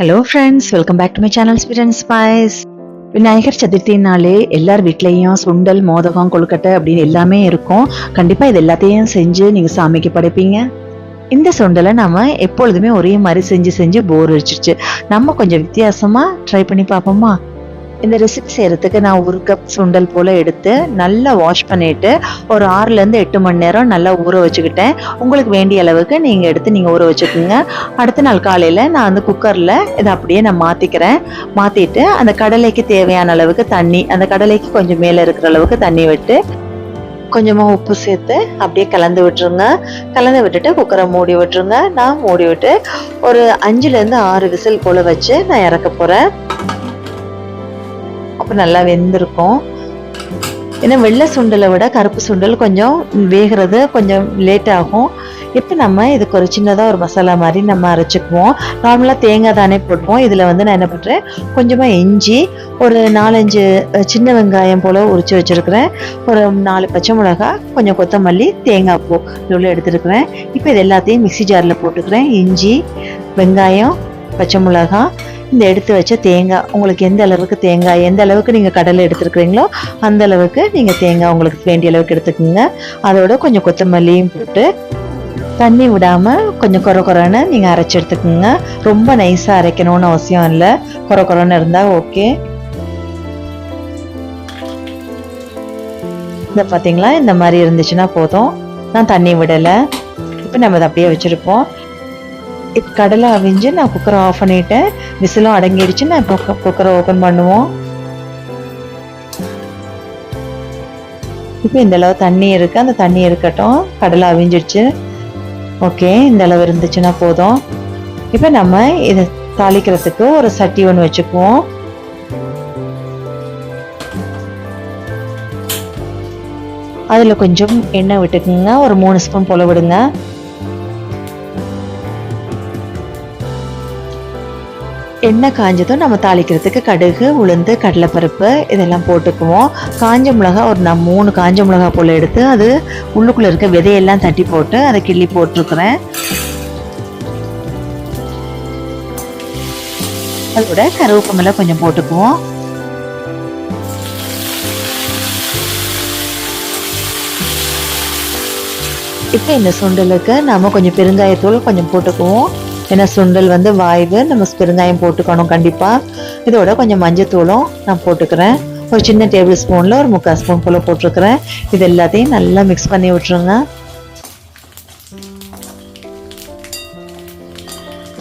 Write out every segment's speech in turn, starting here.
Hello friends, welcome back to my channel sweet and spice. Vinayagar சதுர்த்தினாலே எல்லார் வீட்லேயும் சுண்டல், மோதகம், கொழுக்கட்டை அப்படின்னு எல்லாமே இருக்கும். கண்டிப்பாக இது எல்லாத்தையும் செஞ்சு நீங்கள் சாமிக்கு படைப்பீங்க. இந்த சுண்டலை நம்ம எப்பொழுதுமே ஒரே மாதிரி செஞ்சு செஞ்சு போர் அடிச்சிருச்சு. நம்ம கொஞ்சம் வித்தியாசமாக ட்ரை பண்ணி பார்ப்போமா? இந்த ரெசிபி செய்யறதுக்கு நான் 1 கப் சுண்டல் போல எடுத்து நல்லா வாஷ் பண்ணிட்டு ஒரு 6லேருந்து 8 மணி நேரம் நல்லா ஊற வச்சுக்கிட்டேன். உங்களுக்கு வேண்டிய அளவுக்கு நீங்கள் எடுத்து நீங்கள் ஊற வச்சுக்கோங்க. அடுத்த நாள் காலையில் நான் வந்து குக்கரில் இதை அப்படியே நான் மாற்றிட்டு அந்த கடலைக்கு தேவையான அளவுக்கு தண்ணி, அந்த கடலைக்கு கொஞ்சம் மேலே இருக்கிற அளவுக்கு தண்ணி விட்டு கொஞ்சமாக உப்பு சேர்த்து அப்படியே கலந்து விட்டுருங்க. கலந்து விட்டுட்டு குக்கரை மூடி விட்டுருங்க. நான் மூடி விட்டு ஒரு 5லேருந்து 6 விசில் போல் வச்சு நான் இறக்க போகிறேன். அப்போ நல்லா வெந்திருக்கும். ஏன்னா வெள்ளை சுண்டலை விட கருப்பு சுண்டல் கொஞ்சம் வேகிறது கொஞ்சம் லேட் ஆகும். இப்போ நம்ம இதுக்கு ஒரு சின்னதாக ஒரு மசாலா மாதிரி நம்ம அரைச்சிக்குவோம். நார்மலாக தேங்காய் தானே போடுவோம். இதில் வந்து நான் என்ன பண்ணுறேன், கொஞ்சமாக இஞ்சி, ஒரு 4-5 சின்ன வெங்காயம் போல் உரித்து வச்சுருக்கிறேன், ஒரு 4 பச்சை மிளகாய், கொஞ்சம் கொத்தமல்லி, தேங்காய் பூ இவ்வளோ எடுத்துருக்கிறேன். இப்போ இது எல்லாத்தையும் மிக்ஸி ஜாரில் போட்டுக்கிறேன். இஞ்சி, வெங்காயம், பச்சை மிளகாய், இந்த எடுத்து வச்ச தேங்காய், உங்களுக்கு எந்த அளவுக்கு நீங்கள் கடலை எடுத்துருக்குறீங்களோ அந்த அளவுக்கு நீங்கள் தேங்காய் உங்களுக்கு வேண்டிய அளவுக்கு எடுத்துக்கோங்க. அதோட கொஞ்சம் கொத்தமல்லியும் போட்டு தண்ணி விடாமல் கொஞ்சம் கொரன்னு நீங்கள் அரைச்சி எடுத்துக்கோங்க. ரொம்ப நைஸாக அரைக்கணும்னு அவசியம் இல்லை, கொரன்னு இருந்தால் ஓகே. இந்த பார்த்தீங்களா, இந்த மாதிரி இருந்துச்சுன்னா போதும். நான் தண்ணி விடலை. இப்போ நம்ம அதை அப்படியே வச்சுருப்போம். இப்போ கடலை அவிஞ்சு நான் குக்கரை ஆஃப் பண்ணிட்டேன். விசிலும் அடங்கிடுச்சு. நான் இப்போ குக்கரை ஓப்பன் பண்ணுவோம். இப்போ இந்த அளவு தண்ணி இருக்குது, அந்த தண்ணி இருக்கட்டும். கடலை அவிஞ்சிடுச்சு. ஓகே, இந்த அளவு இருந்துச்சுன்னா போதும். இப்போ நம்ம இதை தாளிக்கிறதுக்கு ஒரு சட்டி ஒன்று வச்சுக்குவோம். அதில் கொஞ்சம் எண்ணெய் விட்டுக்குங்க. ஒரு 3 ஸ்பூன் போல் விடுங்க. எண்ணெய் காஞ்சதும் நம்ம தாளிக்கிறதுக்கு கடுகு, உளுந்து, கடலைப்பருப்பு இதெல்லாம் போட்டுக்குவோம். காஞ்ச மிளகா ஒரு நான் 3 காஞ்ச மிளகா போல் எடுத்து அது உள்ளுக்குள்ளே இருக்க விதையெல்லாம் தட்டி போட்டு அதை கிள்ளி போட்டிருக்கிறேன். அதோட கருவேப்பிலை கொஞ்சம் போட்டுக்குவோம். இப்போ இந்த சுண்டலுக்கு நம்ம கொஞ்சம் பெருங்காயத்தூள் கொஞ்சம் போட்டுக்குவோம். ஏன்னா சுண்டல் வந்து வாய்வு, நம்ம பெருங்காயம் போட்டுக்கணும் கண்டிப்பாக. இதோட கொஞ்சம் மஞ்சத்தூளும் நான் போட்டுக்கிறேன். ஒரு சின்ன டேபிள் ஸ்பூனில் ஒரு 3/4 ஸ்பூன் போல் போட்டிருக்கிறேன். இது எல்லாத்தையும் நல்லா மிக்ஸ் பண்ணி விட்டுருங்க.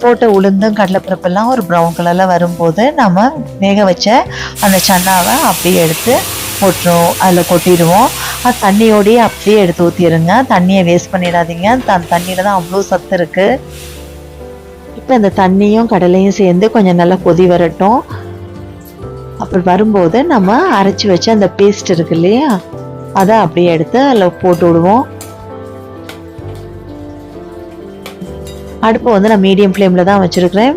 போட்ட உளுந்தும் கடலைப்பருப்பெல்லாம் ஒரு ப்ரௌன் கலரில் வரும்போது நம்ம வேக வச்ச அந்த சன்னாவை அப்படியே எடுத்து அதில் கொட்டிடுவோம். அது தண்ணியோடையே அப்படியே எடுத்து ஊற்றிடுங்க. தண்ணியை வேஸ்ட் பண்ணிடாதீங்க. தண்ணியில் தான் அவ்வளோ சத்து இருக்குது. இப்போ இந்த தண்ணியும் கடலையும் சேர்ந்து கொஞ்சம் நல்லா கொதி வரட்டும். அப்படி வரும்போது நம்ம அரைச்சி வச்ச அந்த பேஸ்ட் இருக்கு இல்லையா, அதை அப்படியே எடுத்து அதில் போட்டு விடுவோம். அடுப்பை வந்து நான் மீடியம் ஃப்ளேமில் தான் வச்சுருக்கிறேன்.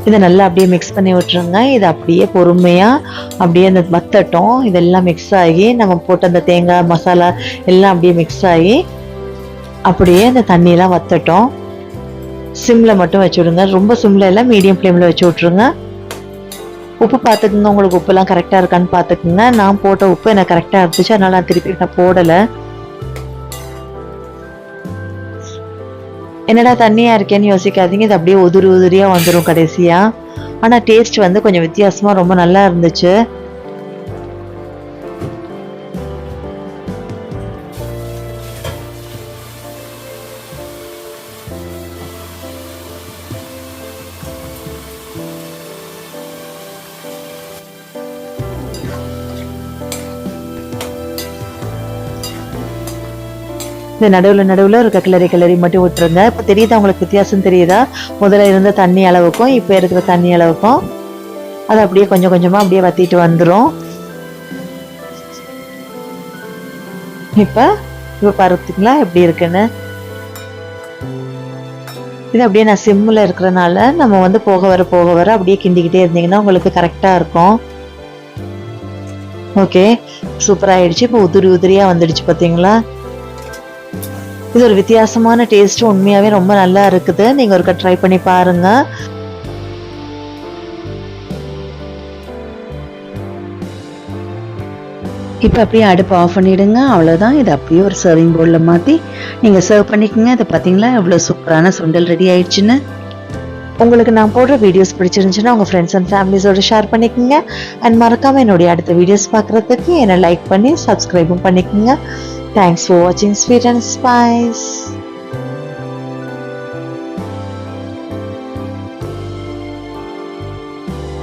இதை நல்லா அப்படியே மிக்ஸ் பண்ணி விட்டுருங்க. இது அப்படியே பொறுமையாக அப்படியே அந்த வத்தட்டும். இதெல்லாம் மிக்ஸ் ஆகி நம்ம போட்ட அந்த தேங்காய் மசாலா எல்லாம் அப்படியே மிக்ஸ் ஆகி அப்படியே அந்த தண்ணியெலாம் வத்தட்டும். சிம்மில் மட்டும் வச்சு விடுங்க. ரொம்ப சிம்மில் இல்லை, மீடியம் ஃப்ளேமில் வச்சு விட்ருங்க. உப்பு பார்த்துக்குங்க, உங்களுக்கு உப்புலாம் கரெக்டாக இருக்கான்னு பார்த்துக்குங்க. நான் போட்ட உப்பு எனக்கு கரெக்டாக இருந்துச்சு, அதனால் நான் திருப்பி போடலை. என்னடா தண்ணியாக இருக்கேன்னு யோசிக்காதீங்க. இது அப்படியே உதிரியாக வந்துடும் கடைசியாக. ஆனால் டேஸ்ட் வந்து கொஞ்சம் வித்தியாசமாக ரொம்ப நல்லா இருந்துச்சு. இந்த நடுவில் இருக்க கிளறி மட்டும் விட்டுருங்க. இப்போ தெரியுதா உங்களுக்கு வித்தியாசம் தெரியுதா? முதல்ல இருந்த தண்ணி அளவுக்கும் இப்போ இருக்கிற தண்ணி அளவுக்கும் அது அப்படியே கொஞ்சம் கொஞ்சமாக அப்படியே வத்திட்டு வந்துடும். இப்போ பார்த்தீங்களா எப்படி இருக்குன்னு? இது அப்படியே நான் சிம்மில் இருக்கிறனால நம்ம வந்து போக வர அப்படியே கிண்டிக்கிட்டே இருந்தீங்கன்னா உங்களுக்கு கரெக்டாக இருக்கும். ஓகே, சூப்பராகிடுச்சு. இப்போ உதிரியாக வந்துடுச்சு பார்த்தீங்களா? இது ஒரு வித்தியாசமான டேஸ்ட், உண்மையாவே ரொம்ப நல்லா இருக்குது. நீங்க ஒருக்கா ட்ரை பண்ணி பாருங்க. இப்போ அப்படியே அடுப்பு ஆஃப் பண்ணிடுங்க. அவ்வளோதான். இது அப்படியே ஒரு சர்விங் பவுலில் மாற்றி நீங்கள் சர்வ் பண்ணிக்கோங்க. இதை பார்த்தீங்களா எவ்வளோ சூப்பரான சுண்டல் ரெடி ஆயிடுச்சுன்னு. உங்களுக்கு நான் போடுற வீடியோஸ் பிடிச்சிருந்துச்சுன்னா உங்கள் ஃப்ரெண்ட்ஸ் அண்ட் ஃபேமிலிஸோட ஷேர் பண்ணிக்கோங்க. அண்ட் மறக்காமல் என்னுடைய அடுத்த வீடியோஸ் பார்க்குறதுக்கு என்னை லைக் பண்ணி சப்ஸ்கிரைபும் பண்ணிக்கோங்க. தேங்க்ஸ் ஃபார் வாட்சிங் ஸ்வீட் அண்ட் ஸ்பைஸ்.